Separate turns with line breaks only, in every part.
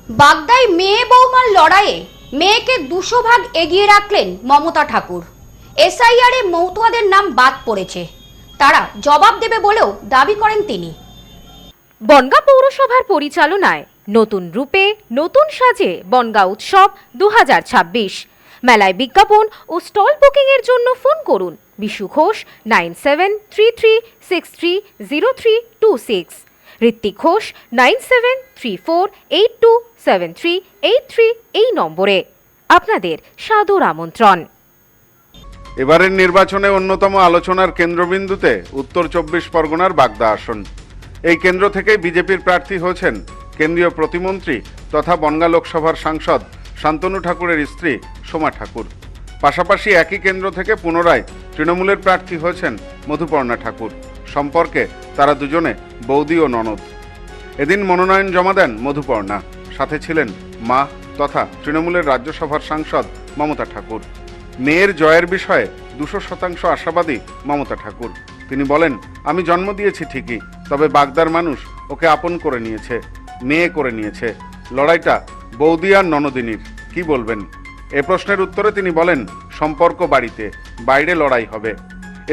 বাগদায় মেয়ে বৌমার লড়াইয়ে মেয়েকে 200 ভাগ এগিয়ে রাখলেন মমতা ঠাকুর। এসআইআর এ মৌতুয়াদের নাম বাদ পড়েছে, তারা জবাব দেবে বলেও দাবি করেন তিনি।
বনগাঁ পৌরসভার পরিচালনায় নতুন রূপে নতুন সাজে বনগাঁ উৎসব 2026। মেলায় বিজ্ঞাপন ও স্টল বুকিং এর জন্য ফোন করুন বিশু ঘোষ 9733630326, ঋত্বিক ঘোষ 9734827383 এই নম্বরে। আপনাদের সাদর আমন্ত্রণ।
এবারের নির্বাচনে অন্যতম আলোচনার কেন্দ্রবিন্দুতে উত্তর 24 পরগনার বাগদা আসন। এই কেন্দ্র থেকে বিজেপির প্রার্থী হয়েছেন কেন্দ্রীয় প্রতিমন্ত্রী তথা বনগাঁ লোকসভার সাংসদ শান্তনু ঠাকুরের স্ত্রী সোমা ঠাকুর। পাশাপাশি একই কেন্দ্র থেকে পুনরায় তৃণমূলের প্রার্থী হয়েছেন মধুপর্ণা ঠাকুর। সম্পর্কে তারা দুজনে বৌদি ও ননদ। এদিন মনোনয়ন জমা দেন মধুপর্ণা, সাথে ছিলেন মা তথা তৃণমূলের রাজ্যসভার সাংসদ মমতা ঠাকুর। মেয়ের জয়ের বিষয়ে 200% আশাবাদী মমতা ঠাকুর। তিনি বলেন, আমি জন্ম দিয়েছি ঠিকই, তবে বাগদার মানুষ ওকে আপন করে নিয়েছে, মেয়ে করে নিয়েছে। লড়াইটা বৌদি আর ননদিনীর, কি বলবেন? এ প্রশ্নের উত্তরে তিনি বলেন, সম্পর্ক বাড়িতে, বাইরে লড়াই হবে।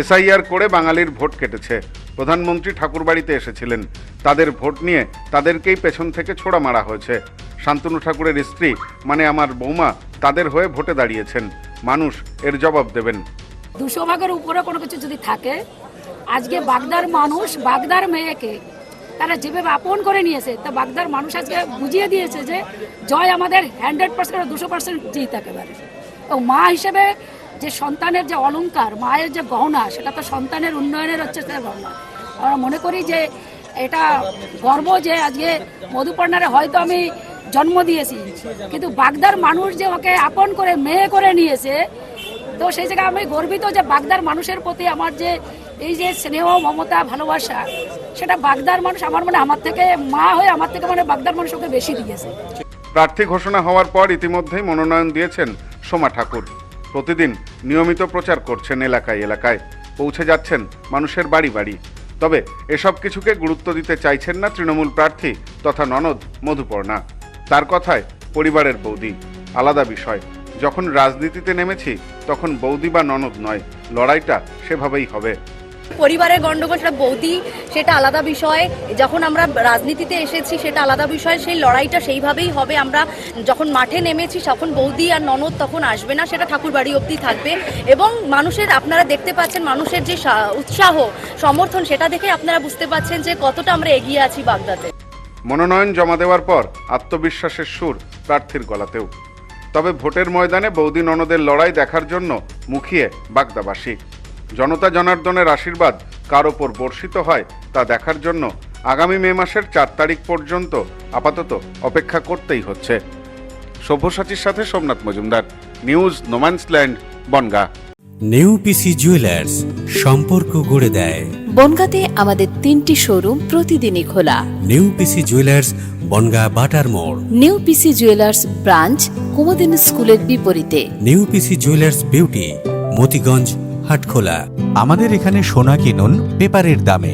এসআইআর করে বাঙালির ভোট কেটেছে। প্রধানমন্ত্রী ঠাকুর বাড়িতে এসেছিলেন, তাদের ভোট নিয়ে তাদেরকেই পেছন থেকে ছোড়া মারা হয়েছে। শান্তনু ঠাকুরের স্ত্রী মানে আমার বৌমা তাদের হয়ে ভোটে দাঁড়িয়েছেন। মানুষ এর জবাব দেবেন।
200 ভাগের উপরে কোনো কিছু যদি থাকে, আজকে বাগদার মানুষ বাগদার মেয়েকে তারা যেভাবে আপন করে নিয়েছে, তা বাগদার মানুষ আজকে বুঝিয়ে দিয়েছে যে জয় আমাদের 100% 200% জিত একেবারে। তো মা হিসেবে যে সন্তানের যে অলংকার, মায়ের যে গহনা, সেটা তো সন্তানের উন্নয়নের হচ্ছে সে গহনা। আমরা মনে করি যে এটা গর্ব যে আজকে মধুপর্ণারে হয়তো আমি জন্ম দিয়েছি, কিন্তু বাগদার মানুষ যে ওকে আপন করে মেয়ে করে নিয়েছে, তো সেই জায়গায় আমি গর্বিত যে বাগদার মানুষের প্রতি আমার যে এই যে স্নেহ, মমতা, ভালোবাসা, সেটা বাগদার মানুষ আমার মনে আমার থেকে মা হয়ে আমার থেকে মানে বাগদার মানুষ ওকে বেশি দিয়েছে।
প্রার্থী ঘোষণা হওয়ার পর ইতিমধ্যেই মনোনয়ন দিয়েছেন সোমা ঠাকুর। প্রতিদিন নিয়মিত প্রচার করছেন এলাকায় এলাকায়, পৌঁছে যাচ্ছেন মানুষের বাড়ি বাড়ি। তবে এসব কিছুকে গুরুত্ব দিতে চাইছেন না তৃণমূল প্রার্থী তথা ননদ মধুপর্ণা। তার কথায় পরিবারের বৌদি আলাদা বিষয়। যখন রাজনীতিতে নেমেছি তখন বৌদি বা ননদ নয়, লড়াইটা সেভাবেই হবে।
পরিবারের গন্ডগোল সেটা বৌদি, সেটা আলাদা বিষয়। যখন আমরা রাজনীতিতে এসেছি সেটা আলাদা বিষয়, সেই লড়াইটা সেইভাবেই হবে। আমরা যখন মাঠে নেমেছি তখন বৌদি আর ননদ তখন আসবে না, সেটা ঠাকুর বাড়ি অবধি থাকবে। এবং মানুষের, আপনারা দেখতে পাচ্ছেন মানুষের যে উৎসাহ সমর্থন, সেটা দেখে আপনারা বুঝতে পাচ্ছেন যে কতটা আমরা এগিয়ে আছি বাগদাতে।
মনোনয়ন জমা দেওয়ার পর আত্মবিশ্বাসের সুর প্রার্থীর গলাতেও। তবে ভোটের ময়দানে বৌদি ননদের লড়াই দেখার জন্য মুখিয়ে বাগদাবাসী। জনতা জনার্দনের আশীর্বাদ কার ওপর বর্ষিত হয় তা দেখার জন্য আগামী মে মাসের 4 তারিখ পর্যন্ত আপাতত অপেক্ষা করতেই হচ্ছে। সব্যসাচীর সাথে সোমনাথ মজুমদার, নিউজ নোম্যান্সল্যান্ড, বনগাঁ।
নেউপিসি জুয়েলার্স, সম্পর্ক গড়ে দেয়।
বনগাঁতে আমাদের 3টি শোরুম প্রতিদিনই খোলা।
নেউপিসি জুয়েলার্স, বনগাঁ বাটার মোড়।
নেউপিসি জুয়েলার্স ব্রাঞ্চ কুমুদিনী স্কুলের বিপরীতে।
নেউপিসি জুয়েলার্স বিউটি, মতিগঞ্জ, হাটখোলা।
আমাদের এখানে সোনা কিনুন পেপারের দামে।